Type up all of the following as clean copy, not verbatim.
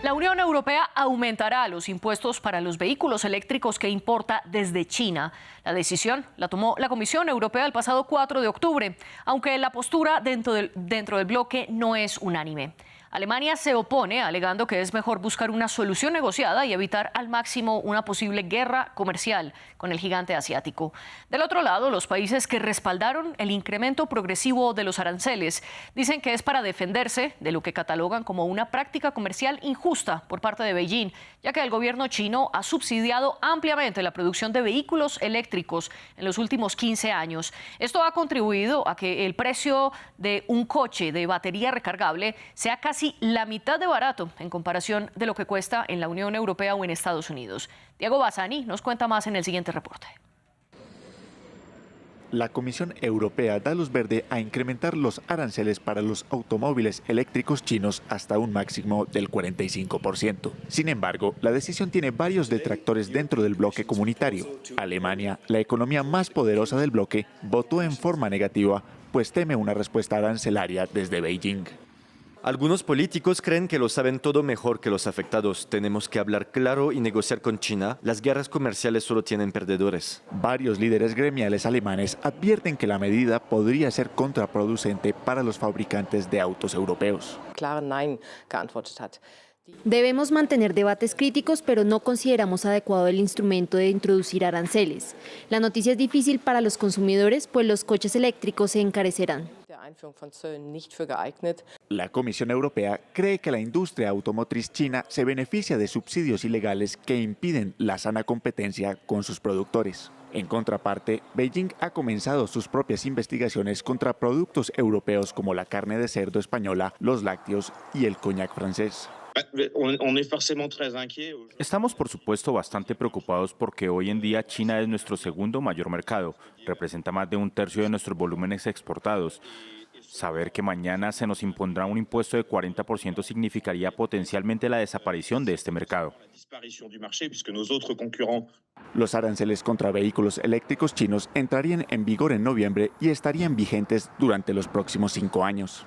La Unión Europea aumentará los impuestos para los vehículos eléctricos que importa desde China. La decisión la tomó la Comisión Europea el pasado 4 de octubre, aunque la postura dentro del bloque no es unánime. Alemania se opone, alegando que es mejor buscar una solución negociada y evitar al máximo una posible guerra comercial con el gigante asiático. Del otro lado, los países que respaldaron el incremento progresivo de los aranceles dicen que es para defenderse de lo que catalogan como una práctica comercial injusta por parte de Beijing, ya que el gobierno chino ha subsidiado ampliamente la producción de vehículos eléctricos en los últimos 15 años. Esto ha contribuido a que el precio de un coche de batería recargable sea casi la mitad de barato en comparación de lo que cuesta en la Unión Europea o en Estados Unidos. Diego Bassani nos cuenta más en el siguiente reporte. La Comisión Europea da luz verde a incrementar los aranceles para los automóviles eléctricos chinos hasta un máximo del 45%. Sin embargo, la decisión tiene varios detractores dentro del bloque comunitario. Alemania, la economía más poderosa del bloque, votó en forma negativa, pues teme una respuesta arancelaria desde Beijing. Algunos políticos creen que lo saben todo mejor que los afectados. Tenemos que hablar claro y negociar con China. Las guerras comerciales solo tienen perdedores. Varios líderes gremiales alemanes advierten que la medida podría ser contraproducente para los fabricantes de autos europeos. Debemos mantener debates críticos, pero no consideramos adecuado el instrumento de introducir aranceles. La noticia es difícil para los consumidores, pues los coches eléctricos se encarecerán. La Comisión Europea cree que la industria automotriz china se beneficia de subsidios ilegales que impiden la sana competencia con sus productores. En contraparte, Beijing ha comenzado sus propias investigaciones contra productos europeos como la carne de cerdo española, los lácteos y el coñac francés. Estamos, por supuesto, bastante preocupados porque hoy en día China es nuestro segundo mayor mercado, representa más de un tercio de nuestros volúmenes exportados. Saber que mañana se nos impondrá un impuesto de 40% significaría potencialmente la desaparición de este mercado. Los aranceles contra vehículos eléctricos chinos entrarían en vigor en noviembre y estarían vigentes durante los próximos 5 años.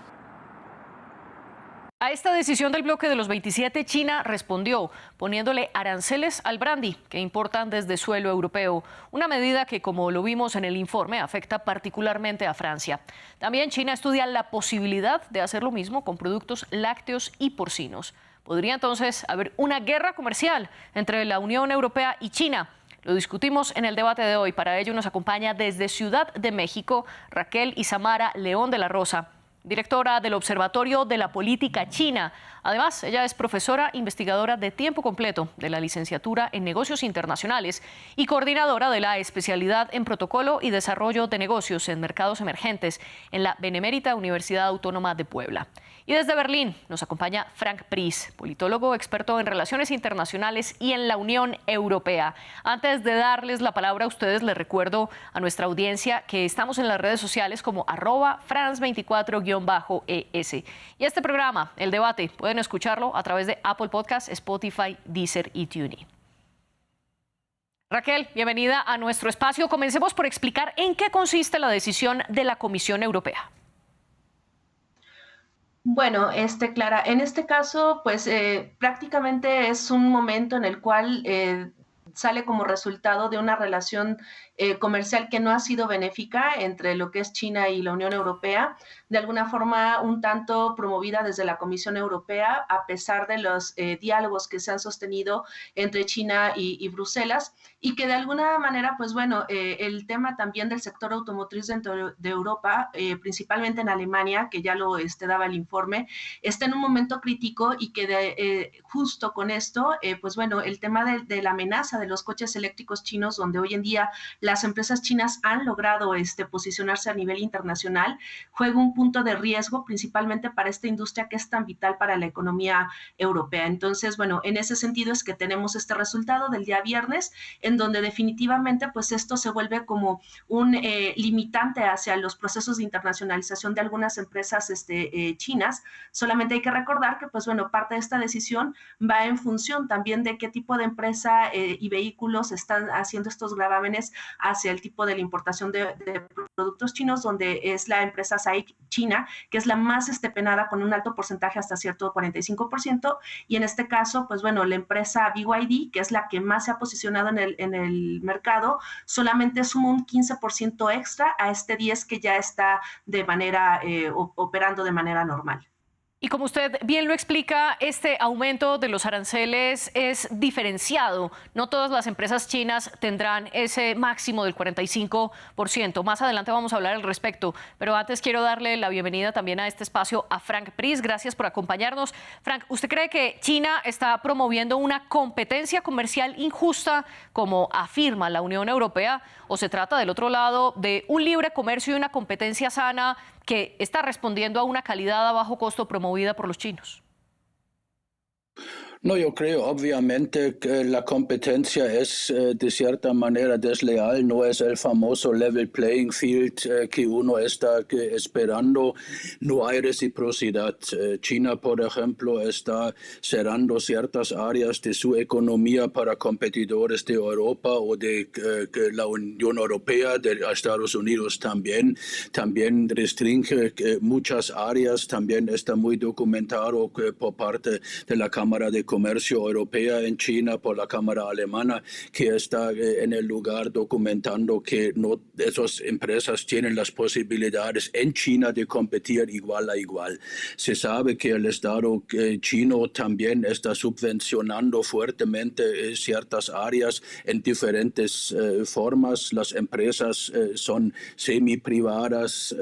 A esta decisión del bloque de los 27, China respondió poniéndole aranceles al brandy que importan desde suelo europeo, una medida que, como lo vimos en el informe, afecta particularmente a Francia. También China estudia la posibilidad de hacer lo mismo con productos lácteos y porcinos. Podría entonces haber una guerra comercial entre la Unión Europea y China. Lo discutimos en el debate de hoy. Para ello nos acompaña desde Ciudad de México Raquel Isamara León de la Rosa, directora del Observatorio de la Política China. Además, ella es profesora investigadora de tiempo completo de la licenciatura en Negocios Internacionales y coordinadora de la especialidad en Protocolo y Desarrollo de Negocios en Mercados Emergentes en la Benemérita Universidad Autónoma de Puebla. Y desde Berlín nos acompaña Frank Pries, politólogo experto en relaciones internacionales y en la Unión Europea. Antes de darles la palabra a ustedes, les recuerdo a nuestra audiencia que estamos en las redes sociales como @France24-ES. Y este programa, El Debate, pueden escucharlo a través de Apple Podcasts, Spotify, Deezer y TuneIn. Raquel, bienvenida a nuestro espacio. Comencemos por explicar en qué consiste la decisión de la Comisión Europea. Bueno, Clara, en este caso, pues prácticamente es un momento en el cual sale como resultado de una relación comercial que no ha sido benéfica entre lo que es China y la Unión Europea, de alguna forma un tanto promovida desde la Comisión Europea, a pesar de los diálogos que se han sostenido entre China y Bruselas, y que de alguna manera, pues bueno, el tema también del sector automotriz dentro de Europa, principalmente en Alemania, que ya lo daba el informe, está en un momento crítico y que justo con esto, pues bueno, el tema de la amenaza de los coches eléctricos chinos, donde hoy en día las empresas chinas han logrado posicionarse a nivel internacional, juega un punto de riesgo principalmente para esta industria que es tan vital para la economía europea. Entonces, bueno, en ese sentido es que tenemos este resultado del día viernes, en donde definitivamente pues esto se vuelve como un limitante hacia los procesos de internacionalización de algunas empresas chinas. Solamente hay que recordar que pues bueno, parte de esta decisión va en función también de qué tipo de empresa y y vehículos están haciendo estos gravámenes hacia el tipo de la importación de productos chinos, donde es la empresa SAIC China, que es la más penada con un alto porcentaje hasta cierto 45%, y en este caso, pues bueno, la empresa BYD, que es la que más se ha posicionado en el mercado, solamente suma un 15% extra a este 10% que ya está de manera operando de manera normal. Y como usted bien lo explica, este aumento de los aranceles es diferenciado. No todas las empresas chinas tendrán ese máximo del 45%. Más adelante vamos a hablar al respecto, pero antes quiero darle la bienvenida también a este espacio a Frank Pris. Gracias por acompañarnos. Frank, ¿usted cree que China está promoviendo una competencia comercial injusta, como afirma la Unión Europea, o se trata del otro lado de un libre comercio y una competencia sana que está respondiendo a una calidad a bajo costo promovida por los chinos? No, yo creo obviamente que la competencia es de cierta manera desleal, no es el famoso level playing field que uno está esperando, no hay reciprocidad. China, por ejemplo, está cerrando ciertas áreas de su economía para competidores de Europa o de la Unión Europea, de Estados Unidos también restringe muchas áreas, también está muy documentado por parte de la Cámara de Comercio Europea en China, por la Cámara Alemana, que está en el lugar documentando que no esas empresas tienen las posibilidades en China de competir igual a igual. Se sabe que el Estado chino también está subvencionando fuertemente ciertas áreas en diferentes formas. Las empresas son semi-privadas.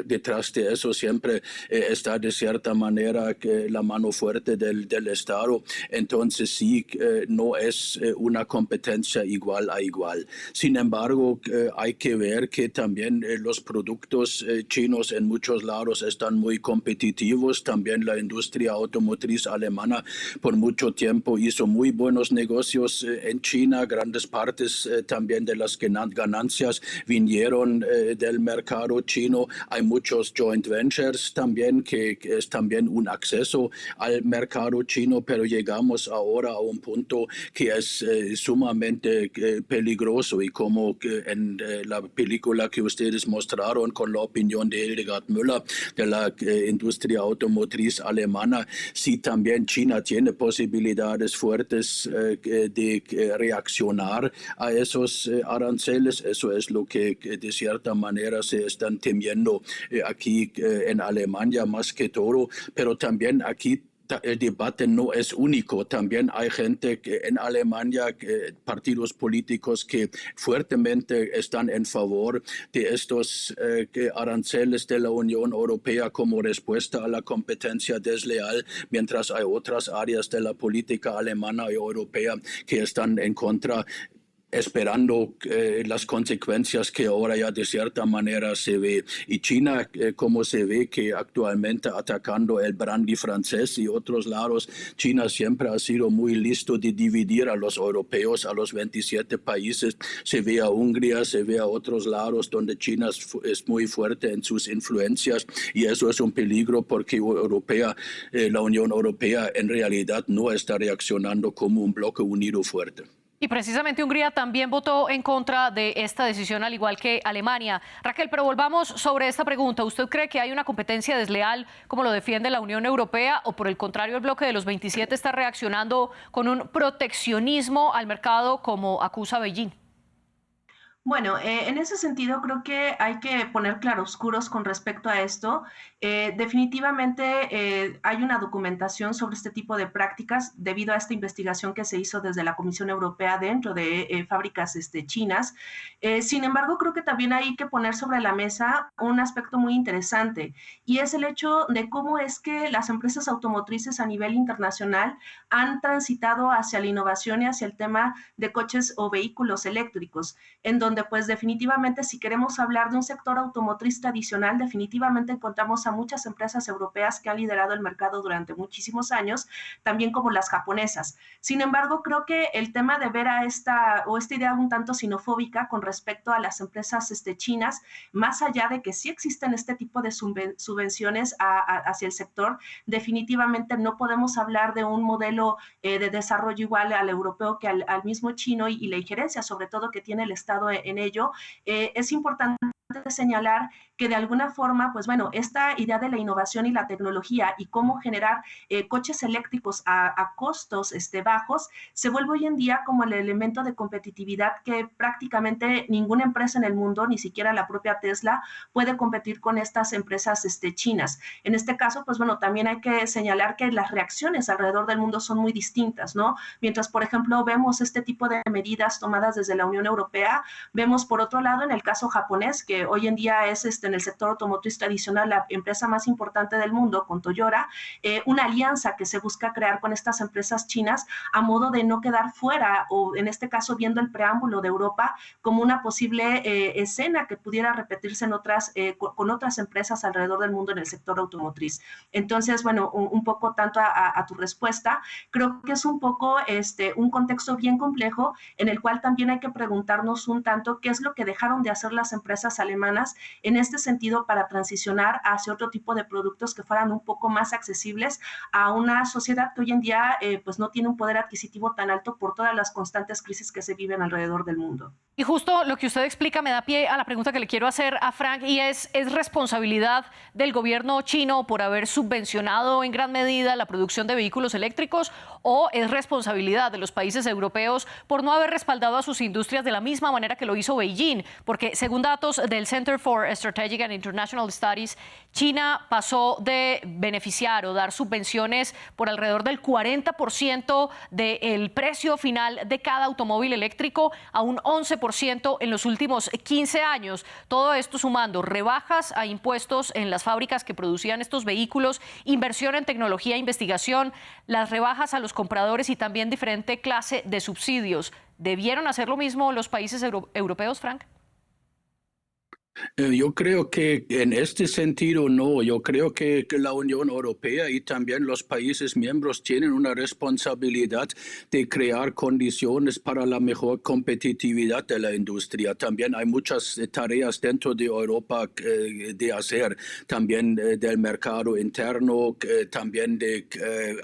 Detrás de eso siempre está de cierta manera la mano fuerte del Estado. Entonces sí, no es una competencia igual a igual. Sin embargo, hay que ver que también los productos chinos en muchos lados están muy competitivos. También la industria automotriz alemana por mucho tiempo hizo muy buenos negocios en China. Grandes partes también de las ganancias vinieron del mercado chino. Hay muchos joint ventures también, que es también un acceso al mercado chino, pero llegamos ahora a un punto que es sumamente peligroso, y como en la película que ustedes mostraron con la opinión de Hildegard Müller de la industria automotriz alemana, sí también China tiene posibilidades fuertes de reaccionar a esos aranceles. Eso es lo que de cierta manera se están temiendo aquí en Alemania más que todo, pero también aquí el debate no es único. También hay gente que en Alemania, partidos políticos que fuertemente están en favor de estos aranceles de la Unión Europea como respuesta a la competencia desleal, mientras hay otras áreas de la política alemana y europea que están en contra, esperando las consecuencias que ahora ya de cierta manera se ve. Y China, como se ve que actualmente atacando el brandy francés y otros lados, China siempre ha sido muy listo de dividir a los europeos, a los 27 países. Se ve a Hungría, se ve a otros lados donde China es muy fuerte en sus influencias, y eso es un peligro porque la Unión Europea en realidad no está reaccionando como un bloque unido fuerte. Y precisamente Hungría también votó en contra de esta decisión, al igual que Alemania. Raquel, pero volvamos sobre esta pregunta. ¿Usted cree que hay una competencia desleal, como lo defiende la Unión Europea, o por el contrario el bloque de los 27 está reaccionando con un proteccionismo al mercado, como acusa Beijing? Bueno, en ese sentido creo que hay que poner claroscuros con respecto a esto. Definitivamente hay una documentación sobre este tipo de prácticas debido a esta investigación que se hizo desde la Comisión Europea dentro de fábricas chinas. Sin embargo, creo que también hay que poner sobre la mesa un aspecto muy interesante, y es el hecho de cómo es que las empresas automotrices a nivel internacional han transitado hacia la innovación y hacia el tema de coches o vehículos eléctricos, en donde donde pues definitivamente si queremos hablar de un sector automotriz tradicional, definitivamente encontramos a muchas empresas europeas que han liderado el mercado durante muchísimos años, también como las japonesas. Sin embargo, creo que el tema de ver a esta idea un tanto xenofóbica con respecto a las empresas chinas, más allá de que sí existen este tipo de subvenciones hacia el sector, definitivamente no podemos hablar de un modelo de desarrollo igual al europeo que al mismo chino y la injerencia sobre todo que tiene el Estado en ello. Es importante señalar que de alguna forma, pues bueno, esta idea de la innovación y la tecnología y cómo generar coches eléctricos a costos bajos, se vuelve hoy en día como el elemento de competitividad que prácticamente ninguna empresa en el mundo, ni siquiera la propia Tesla, puede competir con estas empresas chinas. En este caso, pues bueno, también hay que señalar que las reacciones alrededor del mundo son muy distintas, ¿no? Mientras, por ejemplo, vemos este tipo de medidas tomadas desde la Unión Europea, vemos por otro lado en el caso japonés, que hoy en día es en el sector automotriz tradicional la empresa más importante del mundo con Toyota, una alianza que se busca crear con estas empresas chinas a modo de no quedar fuera o en este caso viendo el preámbulo de Europa como una posible escena que pudiera repetirse en con otras empresas alrededor del mundo en el sector automotriz. Entonces, bueno, un poco tanto a tu respuesta, creo que es un poco un contexto bien complejo en el cual también hay que preguntarnos un tanto qué es lo que dejaron de hacer las empresas alemanas en este sentido para transicionar hacia otro tipo de productos que fueran un poco más accesibles a una sociedad que hoy en día pues no tiene un poder adquisitivo tan alto por todas las constantes crisis que se viven alrededor del mundo. Y justo lo que usted explica me da pie a la pregunta que le quiero hacer a Frank y ¿es responsabilidad del gobierno chino por haber subvencionado en gran medida la producción de vehículos eléctricos o es responsabilidad de los países europeos por no haber respaldado a sus industrias de la misma manera que lo hizo Beijing? Porque según datos del Center for Strategic and International Studies, China pasó de beneficiar o dar subvenciones por alrededor del 40% del precio final de cada automóvil eléctrico a un 11% en los últimos 15 años. Todo esto sumando rebajas a impuestos en las fábricas que producían estos vehículos, inversión en tecnología e investigación, las rebajas a los compradores y también diferente clase de subsidios. ¿Debieron hacer lo mismo los países europeos, Frank? Yo creo que en este sentido no. Yo creo que la Unión Europea y también los países miembros tienen una responsabilidad de crear condiciones para la mejor competitividad de la industria. También hay muchas tareas dentro de Europa de hacer, también del mercado interno, también de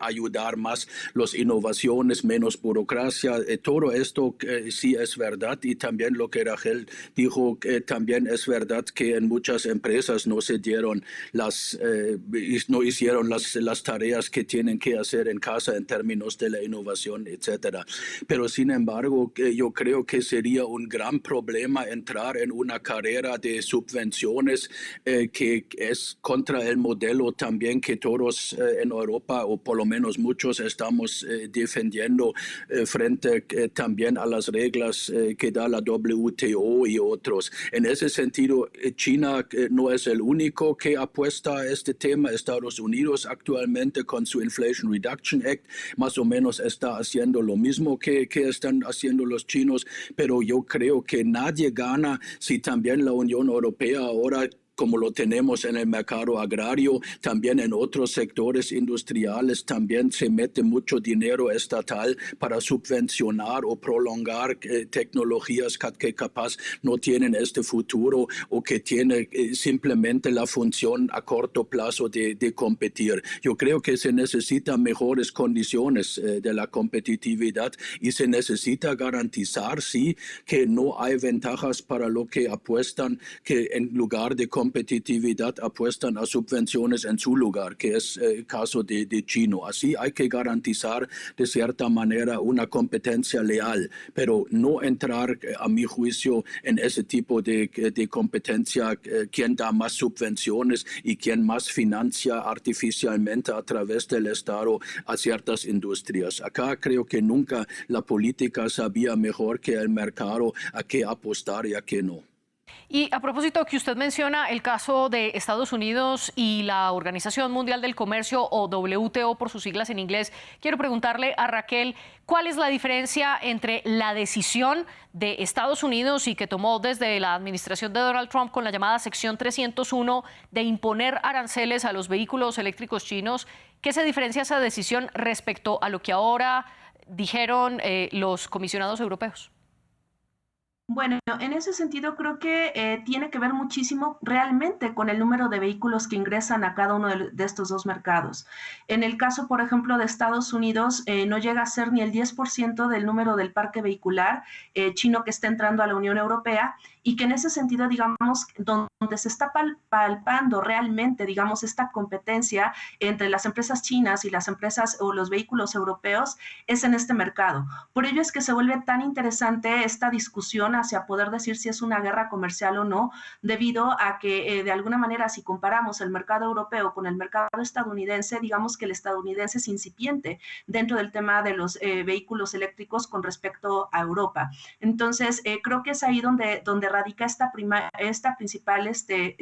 ayudar más las innovaciones, menos burocracia. Todo esto sí es verdad y también lo que Rachel dijo también es verdad que en muchas empresas no se dieron no hicieron las tareas que tienen que hacer en casa en términos de la innovación, etcétera. Pero sin embargo, yo creo que sería un gran problema entrar en una carrera de subvenciones que es contra el modelo también que todos en Europa, o por lo menos muchos, estamos defendiendo frente también a las reglas que da la WTO y otros. En ese sentido, China no es el único que apuesta a este tema. Estados Unidos actualmente con su Inflation Reduction Act más o menos está haciendo lo mismo que están haciendo los chinos, pero yo creo que nadie gana si también la Unión Europea ahora, como lo tenemos en el mercado agrario, también en otros sectores industriales, también se mete mucho dinero estatal para subvencionar o prolongar tecnologías que capaz no tienen este futuro o que tienen simplemente la función a corto plazo de competir. Yo creo que se necesitan mejores condiciones de la competitividad y se necesita garantizar, sí, que no hay ventajas para lo que apuestan, que en lugar de competitividad apuestan a subvenciones en su lugar, que es el caso de China. Así hay que garantizar de cierta manera una competencia leal, pero no entrar, a mi juicio, en ese tipo de competencia, quién da más subvenciones y quién más financia artificialmente a través del Estado a ciertas industrias. Acá creo que nunca la política sabía mejor que el mercado a qué apostar y a qué no. Y a propósito que usted menciona el caso de Estados Unidos y la Organización Mundial del Comercio, o WTO por sus siglas en inglés, quiero preguntarle a Raquel, ¿cuál es la diferencia entre la decisión de Estados Unidos y que tomó desde la administración de Donald Trump con la llamada sección 301 de imponer aranceles a los vehículos eléctricos chinos? ¿Qué se diferencia esa decisión respecto a lo que ahora dijeron los comisionados europeos? Bueno, en ese sentido creo que tiene que ver muchísimo realmente con el número de vehículos que ingresan a cada uno de estos dos mercados. En el caso, por ejemplo, de Estados Unidos, no llega a ser ni el 10% del número del parque vehicular chino que está entrando a la Unión Europea, y que en ese sentido, digamos, donde se está palpando realmente, digamos, esta competencia entre las empresas chinas y las empresas o los vehículos europeos es en este mercado. Por ello es que se vuelve tan interesante esta discusión hacia poder decir si es una guerra comercial o no, debido a que de alguna manera, si comparamos el mercado europeo con el mercado estadounidense, digamos que el estadounidense es incipiente dentro del tema de los vehículos eléctricos con respecto a Europa. Entonces, creo que es ahí donde radica esta principal,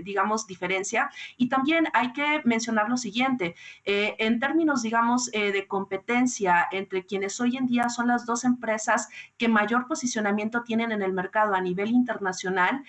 digamos, diferencia. Y también hay que mencionar lo siguiente, en términos, digamos, de competencia entre quienes hoy en día son las dos empresas que mayor posicionamiento tienen en el mercado a nivel internacional.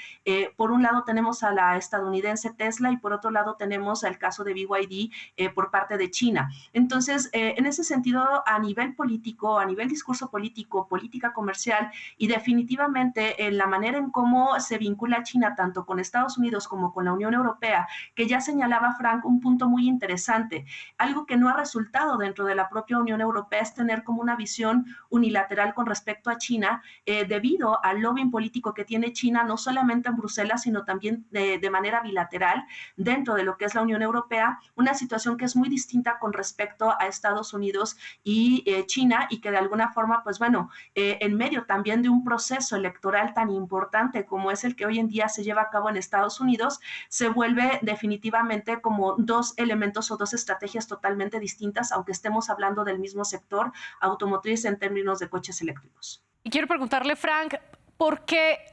Por un lado tenemos a la estadounidense Tesla y por otro lado tenemos el caso de BYD por parte de China. Entonces, en ese sentido, a nivel político, a nivel discurso político, política comercial y definitivamente en la manera en cómo se vincula China tanto con Estados Unidos como con la Unión Europea, que ya señalaba Frank un punto muy interesante. Algo que no ha resultado dentro de la propia Unión Europea es tener como una visión unilateral con respecto a China, debido al lobbying político que tiene China, no solamente en Bruselas, sino también de manera bilateral dentro de lo que es la Unión Europea, una situación que es muy distinta con respecto a Estados Unidos y China, y que de alguna forma, pues bueno, en medio también de un proceso electoral tan importante como es el que hoy en día se lleva a cabo en Estados Unidos, se vuelve definitivamente como dos elementos o dos estrategias totalmente distintas, aunque estemos hablando del mismo sector automotriz en términos de coches eléctricos. Y quiero preguntarle, Frank,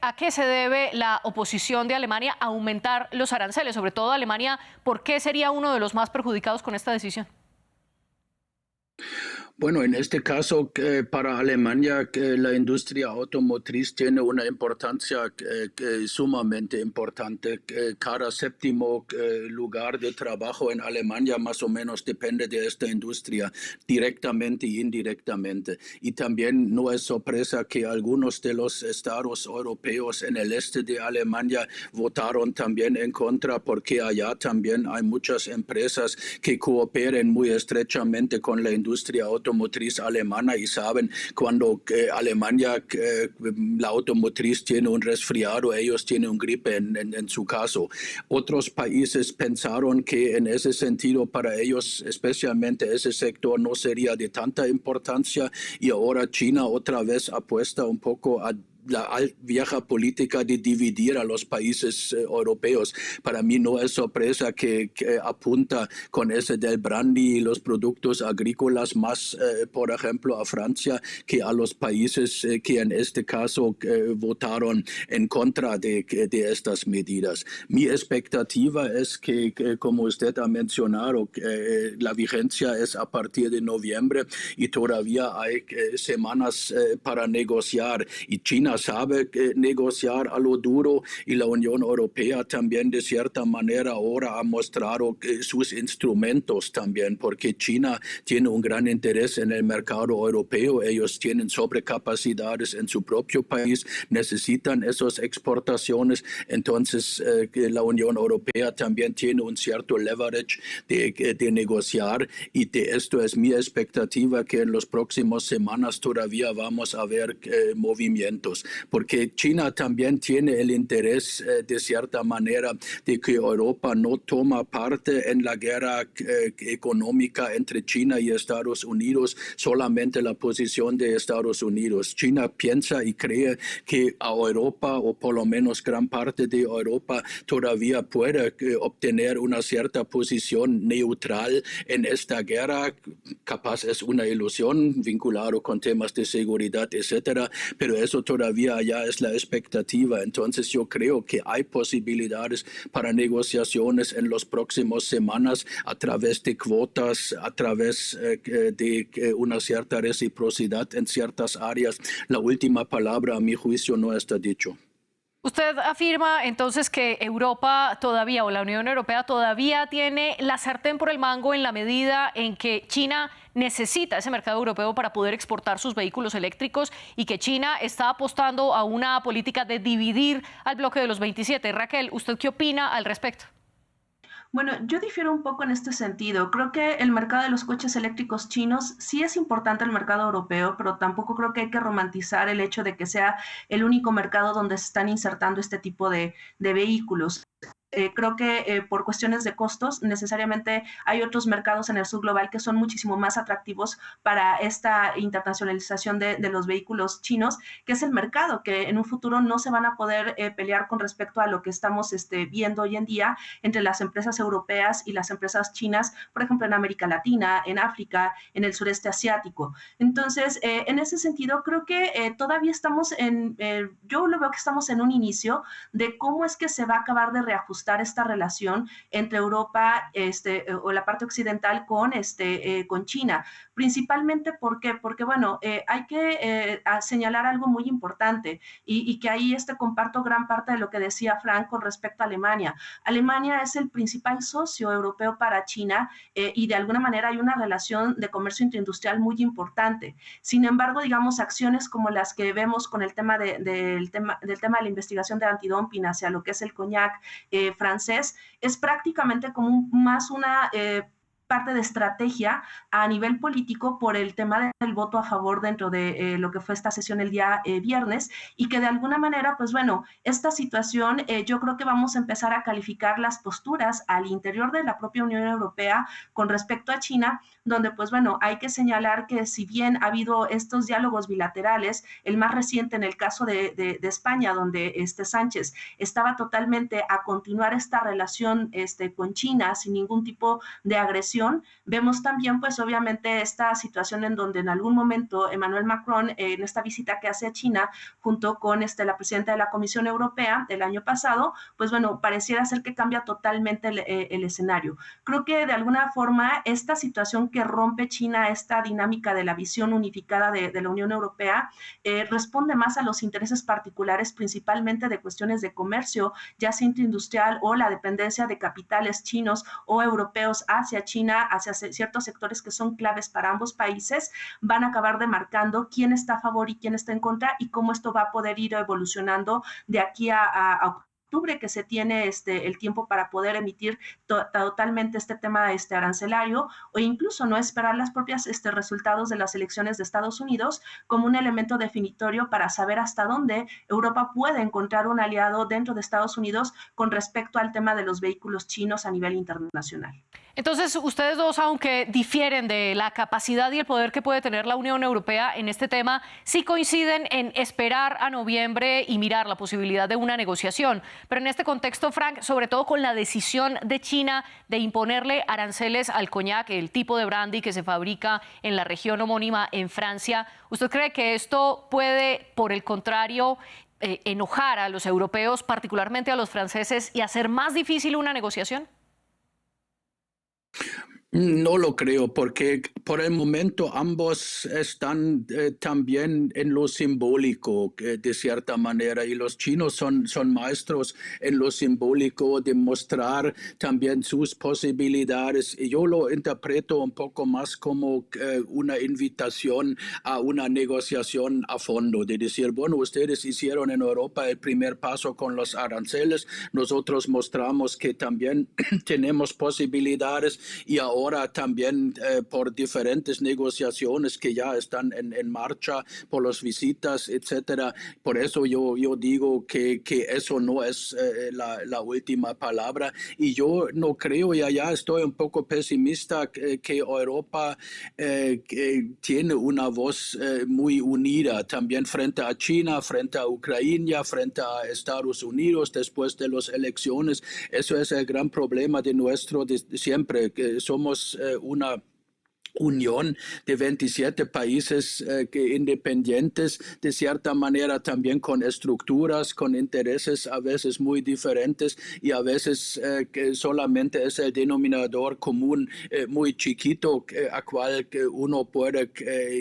¿a qué se debe la oposición de Alemania a aumentar los aranceles? Sobre todo Alemania, ¿por qué sería uno de los más perjudicados con esta decisión? Bueno, en este caso, para Alemania, la industria automotriz tiene una importancia sumamente importante. Cada séptimo lugar de trabajo en Alemania más o menos depende de esta industria, directamente e indirectamente. Y también no es sorpresa que algunos de los estados europeos en el este de Alemania votaron también en contra, porque allá también hay muchas empresas que cooperan muy estrechamente con la industria automotriz alemana y saben cuando Alemania, la automotriz tiene un resfriado, ellos tienen un gripe en su caso. Otros países pensaron que en ese sentido para ellos, especialmente ese sector, no sería de tanta importancia, y ahora China otra vez apuesta un poco a la vieja política de dividir a los países europeos. Para mí no es sorpresa que apunta con ese del brandy y los productos agrícolas más, por ejemplo, a Francia, que a los países que en este caso votaron en contra de estas medidas. Mi expectativa es que como usted ha mencionado, la vigencia es a partir de noviembre y todavía hay semanas para negociar, y China sabe negociar a lo duro, y la Unión Europea también de cierta manera ahora ha mostrado sus instrumentos también, porque China tiene un gran interés en el mercado europeo. Ellos tienen sobrecapacidades en su propio país, necesitan esas exportaciones, entonces la Unión Europea también tiene un cierto leverage de negociar, y de esto es mi expectativa que en las próximas semanas todavía vamos a ver movimientos, porque China también tiene el interés de cierta manera de que Europa no toma parte en la guerra económica entre China y Estados Unidos, solamente la posición de Estados Unidos. China piensa y cree que a Europa, o por lo menos gran parte de Europa, todavía puede obtener una cierta posición neutral en esta guerra. Capaz es una ilusión vinculado con temas de seguridad, etcétera, pero eso todavía todavía ya es la expectativa. Entonces yo creo que hay posibilidades para negociaciones en las próximas semanas a través de cuotas, a través de una cierta reciprocidad en ciertas áreas. La última palabra, a mi juicio, no está dicho. Usted afirma entonces que Europa todavía, o la Unión Europea todavía tiene la sartén por el mango en la medida en que China necesita ese mercado europeo para poder exportar sus vehículos eléctricos y que China está apostando a una política de dividir al bloque de los 27. Raquel, ¿usted qué opina al respecto? Bueno, yo difiero un poco en este sentido. Creo que el mercado de los coches eléctricos chinos sí es importante el mercado europeo, pero tampoco creo que hay que romantizar el hecho de que sea el único mercado donde se están insertando este tipo de vehículos. Creo que por cuestiones de costos, necesariamente hay otros mercados en el sur global que son muchísimo más atractivos para esta internacionalización de los vehículos chinos, que es el mercado que en un futuro no se van a poder pelear con respecto a lo que estamos viendo hoy en día entre las empresas europeas y las empresas chinas, por ejemplo, en América Latina, en África, en el sureste asiático. Entonces, en ese sentido, creo que todavía estamos yo lo veo que estamos en un inicio de cómo es que se va a acabar de reajustar esta relación entre Europa o la parte occidental con China. Principalmente, ¿por qué? Porque, bueno, hay que señalar algo muy importante y que ahí comparto gran parte de lo que decía Frank con respecto a Alemania. Alemania es el principal socio europeo para China y de alguna manera hay una relación de comercio interindustrial muy importante. Sin embargo, digamos, acciones como las que vemos con el tema del tema de la investigación de antidumping hacia lo que es el coñac francés, es prácticamente como más una parte de estrategia a nivel político por el tema del voto a favor dentro de lo que fue esta sesión el día viernes y que de alguna manera, pues bueno, esta situación yo creo que vamos a empezar a calificar las posturas al interior de la propia Unión Europea con respecto a China, donde pues bueno, hay que señalar que si bien ha habido estos diálogos bilaterales, el más reciente en el caso de España, donde Sánchez estaba totalmente a continuar esta relación con China sin ningún tipo de agresión, vemos también pues obviamente esta situación en donde en algún momento Emmanuel Macron en esta visita que hace a China junto con la presidenta de la Comisión Europea el año pasado, pues bueno, pareciera ser que cambia totalmente el escenario. Creo que de alguna forma esta situación que rompe China, esta dinámica de la visión unificada de la Unión Europea, responde más a los intereses particulares, principalmente de cuestiones de comercio, ya sea interindustrial o la dependencia de capitales chinos o europeos hacia China, hacia ciertos sectores que son claves para ambos países, van a acabar demarcando quién está a favor y quién está en contra y cómo esto va a poder ir evolucionando de aquí a octubre, que se tiene el tiempo para poder emitir totalmente este tema arancelario, o incluso no esperar las propias resultados de las elecciones de Estados Unidos como un elemento definitorio para saber hasta dónde Europa puede encontrar un aliado dentro de Estados Unidos con respecto al tema de los vehículos chinos a nivel internacional. Entonces, ustedes dos, aunque difieren de la capacidad y el poder que puede tener la Unión Europea en este tema, sí coinciden en esperar a noviembre y mirar la posibilidad de una negociación. Pero en este contexto, Frank, sobre todo con la decisión de China de imponerle aranceles al coñac, el tipo de brandy que se fabrica en la región homónima en Francia, ¿usted cree que esto puede, por el contrario, enojar a los europeos, particularmente a los franceses, y hacer más difícil una negociación? No lo creo, porque por el momento ambos están también en lo simbólico, de cierta manera, y los chinos son maestros en lo simbólico de mostrar también sus posibilidades. Y yo lo interpreto un poco más como una invitación a una negociación a fondo, de decir, bueno, ustedes hicieron en Europa el primer paso con los aranceles, nosotros mostramos que también tenemos posibilidades y ahora también por diferentes negociaciones que ya están en marcha, por las visitas, etcétera. Por eso yo digo que eso no es la última palabra. Y yo no creo, ya estoy un poco pesimista, que Europa tiene una voz muy unida también frente a China, frente a Ucrania, frente a Estados Unidos después de las elecciones. Eso es el gran problema de siempre, que somos unión de 27 países independientes, de cierta manera también con estructuras, con intereses a veces muy diferentes y a veces que solamente es el denominador común muy chiquito a cual uno puede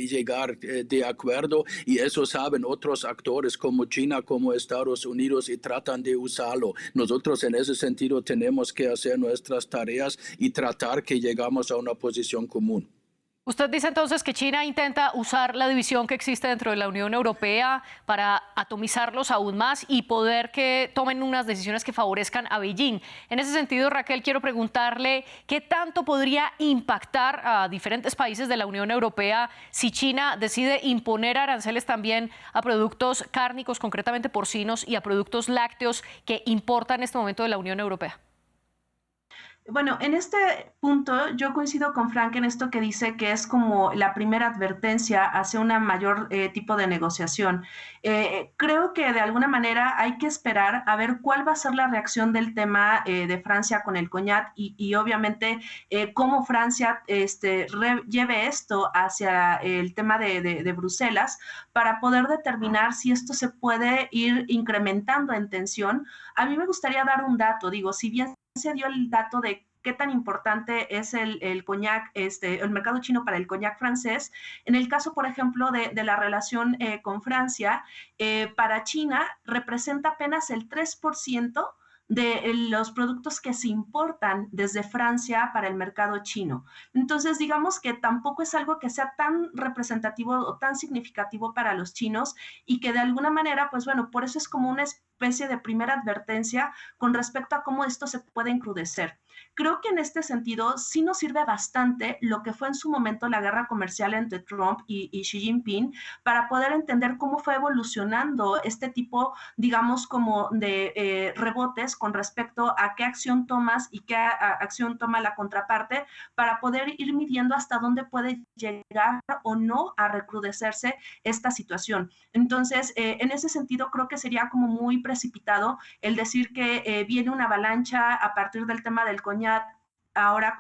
llegar de acuerdo, y eso saben otros actores como China, como Estados Unidos, y tratan de usarlo. Nosotros en ese sentido tenemos que hacer nuestras tareas y tratar que llegamos a una posición común. Usted dice entonces que China intenta usar la división que existe dentro de la Unión Europea para atomizarlos aún más y poder que tomen unas decisiones que favorezcan a Beijing. En ese sentido, Raquel, quiero preguntarle qué tanto podría impactar a diferentes países de la Unión Europea si China decide imponer aranceles también a productos cárnicos, concretamente porcinos, y a productos lácteos que importa en este momento de la Unión Europea. Bueno, en este punto yo coincido con Frank en esto que dice que es como la primera advertencia hacia una mayor tipo de negociación. Creo que de alguna manera hay que esperar a ver cuál va a ser la reacción del tema de Francia con el coñac y obviamente cómo Francia lleve esto hacia el tema de Bruselas para poder determinar si esto se puede ir incrementando en tensión. A mí me gustaría dar un dato, digo, si bien se dio el dato de qué tan importante es el coñac, el mercado chino para el coñac francés. En el caso, por ejemplo, de la relación con Francia, para China representa apenas el 3% de los productos que se importan desde Francia para el mercado chino. Entonces, digamos que tampoco es algo que sea tan representativo o tan significativo para los chinos y que de alguna manera, pues bueno, por eso es como una especie de primera advertencia con respecto a cómo esto se puede encrudecer. Creo que en este sentido sí nos sirve bastante lo que fue en su momento la guerra comercial entre Trump y Xi Jinping para poder entender cómo fue evolucionando este tipo, digamos, como de rebotes con respecto a qué acción tomas y qué acción toma la contraparte para poder ir midiendo hasta dónde puede llegar o no a recrudecerse esta situación. Entonces, en ese sentido, creo que sería como muy precipitado el decir que viene una avalancha a partir del tema del coñac, ahora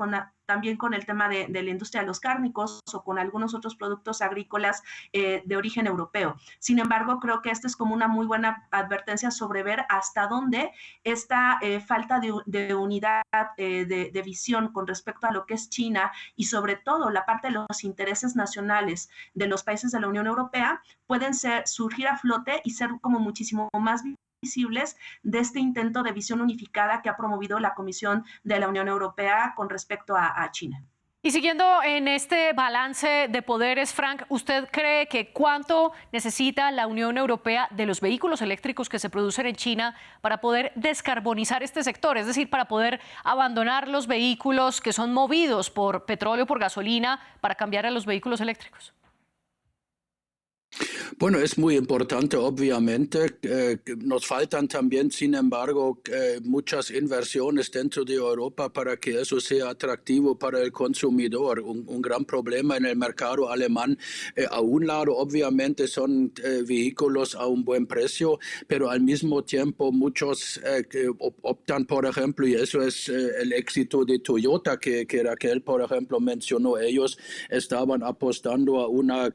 también con el tema de la industria de los cárnicos o con algunos otros productos agrícolas de origen europeo. Sin embargo, creo que esta es como una muy buena advertencia sobre ver hasta dónde esta falta de unidad, de visión con respecto a lo que es China y sobre todo la parte de los intereses nacionales de los países de la Unión Europea pueden surgir a flote y ser como muchísimo más visibles de este intento de visión unificada que ha promovido la Comisión de la Unión Europea con respecto a China. Y siguiendo en este balance de poderes, Frank, ¿usted cree que cuánto necesita la Unión Europea de los vehículos eléctricos que se producen en China para poder descarbonizar este sector? Es decir, para poder abandonar los vehículos que son movidos por petróleo, por gasolina, para cambiar a los vehículos eléctricos. Bueno, es muy importante, obviamente. Nos faltan también, sin embargo, muchas inversiones dentro de Europa para que eso sea atractivo para el consumidor. Un gran problema en el mercado alemán, a un lado, obviamente, son vehículos a un buen precio, pero al mismo tiempo muchos optan, por ejemplo, y eso es el éxito de Toyota, que Raquel, por ejemplo, mencionó. Ellos estaban apostando a una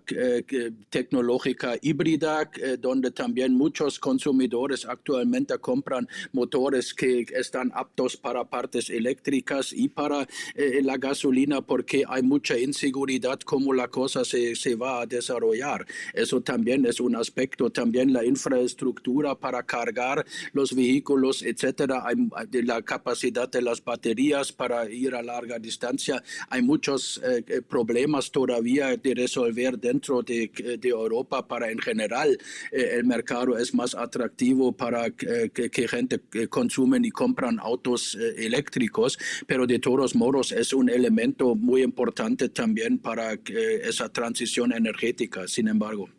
tecnología híbrida, donde también muchos consumidores actualmente compran motores que están aptos para partes eléctricas y para la gasolina, porque hay mucha inseguridad cómo la cosa se va a desarrollar. Eso también es un aspecto. También la infraestructura para cargar los vehículos, etcétera, la capacidad de las baterías para ir a larga distancia. Hay muchos problemas todavía de resolver dentro de Europa para en general el mercado es más atractivo para que gente consumen y compran autos eléctricos, pero de todos modos es un elemento muy importante también para esa transición energética, sin embargo.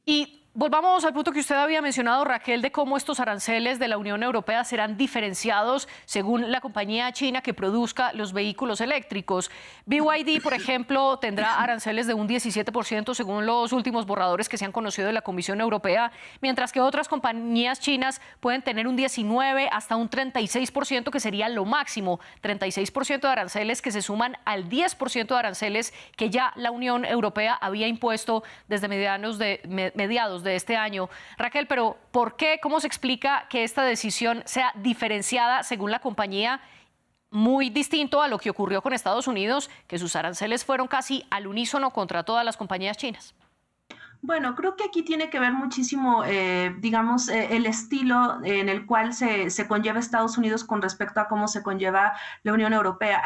Y Volvamos al punto que usted había mencionado, Raquel, de cómo estos aranceles de la Unión Europea serán diferenciados según la compañía china que produzca los vehículos eléctricos. BYD, por ejemplo, tendrá aranceles de un 17% según los últimos borradores que se han conocido de la Comisión Europea, mientras que otras compañías chinas pueden tener un 19 hasta un 36%, que sería lo máximo, 36% de aranceles que se suman al 10% de aranceles que ya la Unión Europea había impuesto desde mediados de este año. Raquel, pero ¿por qué? ¿Cómo se explica que esta decisión sea diferenciada según la compañía, muy distinto a lo que ocurrió con Estados Unidos, que sus aranceles fueron casi al unísono contra todas las compañías chinas? Bueno, creo que aquí tiene que ver muchísimo, digamos, el estilo en el cual se conlleva Estados Unidos con respecto a cómo se conlleva la Unión Europea.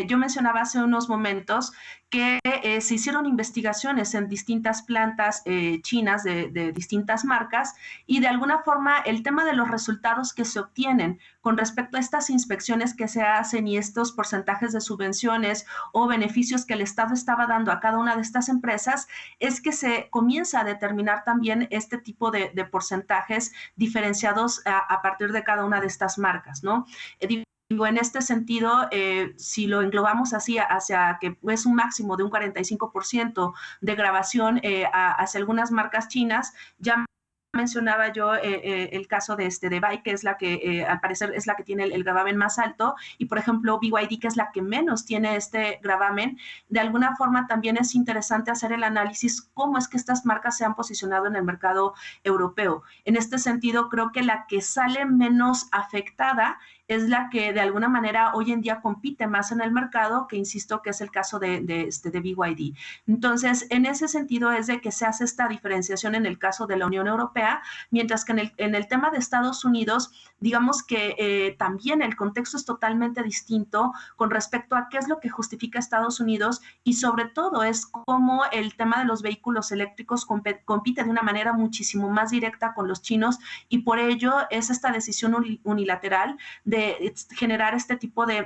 Yo mencionaba hace unos momentos que se hicieron investigaciones en distintas plantas chinas de distintas marcas, y de alguna forma el tema de los resultados que se obtienen con respecto a estas inspecciones que se hacen y estos porcentajes de subvenciones o beneficios que el Estado estaba dando a cada una de estas empresas, es que se comienza a determinar también este tipo de porcentajes diferenciados a partir de cada una de estas marcas, ¿no? En este sentido, si lo englobamos así hacia que es un máximo de un 45% de grabación hacia algunas marcas chinas, ya mencionaba yo el caso de Bike, que es la que al parecer es la que tiene el gravamen más alto, y por ejemplo BYD, que es la que menos tiene este gravamen. De alguna forma también es interesante hacer el análisis cómo es que estas marcas se han posicionado en el mercado europeo. En este sentido, creo que la que sale menos afectada es la que de alguna manera hoy en día compite más en el mercado, que insisto que es el caso de BYD. Entonces, en ese sentido es de que se hace esta diferenciación en el caso de la Unión Europea, mientras que en el tema de Estados Unidos, digamos que también el contexto es totalmente distinto con respecto a qué es lo que justifica Estados Unidos, y sobre todo es cómo el tema de los vehículos eléctricos compite de una manera muchísimo más directa con los chinos, y por ello es esta decisión unilateral de generar este tipo de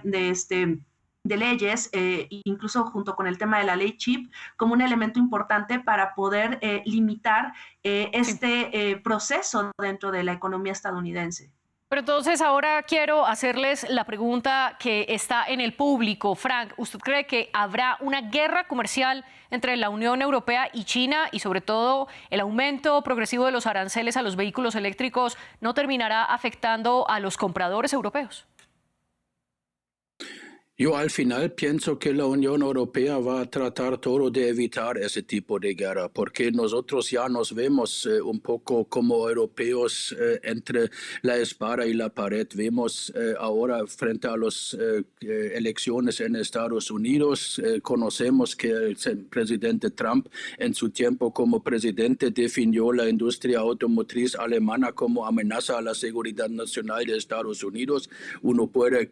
leyes, incluso junto con el tema de la ley CHIP, como un elemento importante para poder limitar este proceso dentro de la economía estadounidense. Pero entonces ahora quiero hacerles la pregunta que está en el público. Frank, ¿usted cree que habrá una guerra comercial entre la Unión Europea y China, y sobre todo el aumento progresivo de los aranceles a los vehículos eléctricos no terminará afectando a los compradores europeos? Yo al final pienso que la Unión Europea va a tratar todo de evitar ese tipo de guerra, porque nosotros ya nos vemos un poco como europeos entre la espada y la pared. Vemos ahora frente a las elecciones en Estados Unidos, conocemos que el presidente Trump en su tiempo como presidente definió la industria automotriz alemana como amenaza a la seguridad nacional de Estados Unidos. Uno puede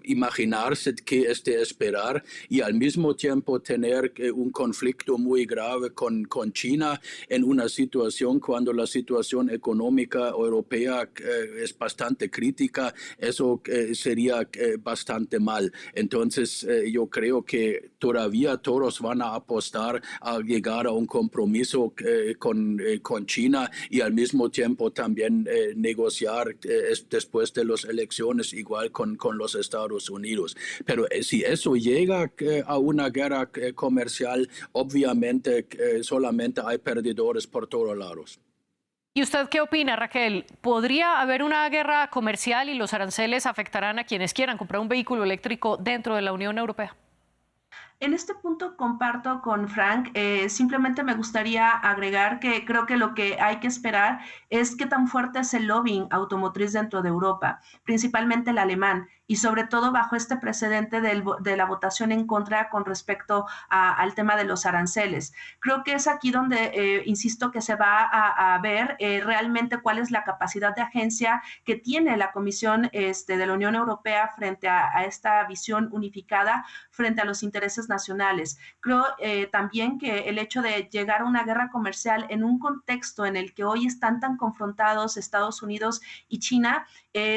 imaginarse que esperar y al mismo tiempo tener un conflicto muy grave con China en una situación cuando la situación económica europea es bastante crítica. Eso sería bastante mal. Entonces yo creo que todavía todos van a apostar a llegar a un compromiso con China, y al mismo tiempo también negociar después de las elecciones igual con los Estados Unidos. Pero si eso llega a una guerra comercial, obviamente solamente hay perdedores por todos lados. ¿Y usted qué opina, Raquel? ¿Podría haber una guerra comercial y los aranceles afectarán a quienes quieran comprar un vehículo eléctrico dentro de la Unión Europea? En este punto comparto con Frank, simplemente me gustaría agregar que creo que lo que hay que esperar es qué tan fuerte es el lobbying automotriz dentro de Europa, principalmente el alemán, y sobre todo bajo este precedente de la votación en contra con respecto al tema de los aranceles. Creo que es aquí donde, insisto, que se va a ver realmente cuál es la capacidad de agencia que tiene la Comisión de la Unión Europea frente a esta visión unificada frente a los intereses nacionales. Creo también que el hecho de llegar a una guerra comercial en un contexto en el que hoy están tan confrontados Estados Unidos y China,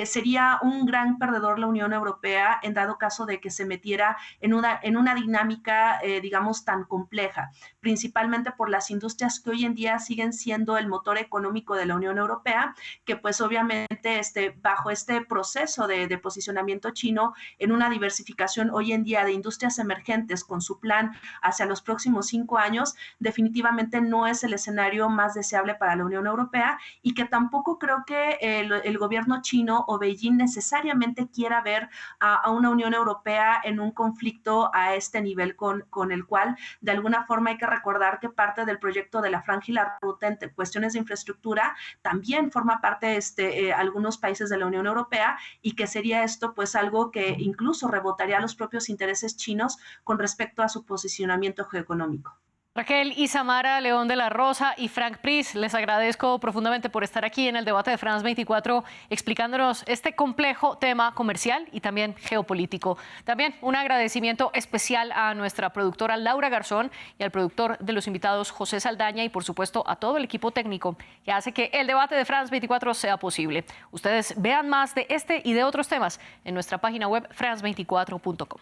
sería un gran perdedor la Unión Europea en dado caso de que se metiera en una dinámica, digamos, tan compleja, principalmente por las industrias que hoy en día siguen siendo el motor económico de la Unión Europea, que pues obviamente bajo este proceso de posicionamiento chino en una diversificación hoy en día de industrias emergentes con su plan hacia los próximos 5 años, definitivamente no es el escenario más deseable para la Unión Europea y que tampoco creo que el gobierno chino o Beijing necesariamente quiera ver a una Unión Europea en un conflicto a este nivel con el cual de alguna forma hay que recordar que parte del proyecto de la Franja y la Ruta en cuestiones de infraestructura también forma parte de algunos países de la Unión Europea y que sería esto pues algo que incluso rebotaría a los propios intereses chinos con respecto a su posicionamiento geoeconómico. Raquel Isamara, León de la Rosa y Frank Pris, les agradezco profundamente por estar aquí en el debate de France 24 explicándonos este complejo tema comercial y también geopolítico. También un agradecimiento especial a nuestra productora Laura Garzón y al productor de los invitados José Saldaña y por supuesto a todo el equipo técnico que hace que el debate de France 24 sea posible. Ustedes vean más de este y de otros temas en nuestra página web france24.com.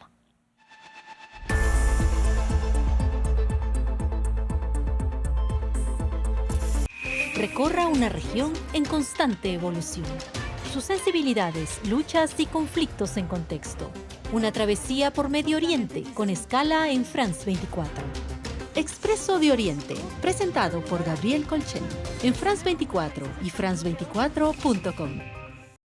Recorra una región en constante evolución. Sus sensibilidades, luchas y conflictos en contexto. Una travesía por Medio Oriente con escala en France 24. Expreso de Oriente, presentado por Gabriel Colchen, en France 24 y france24.com.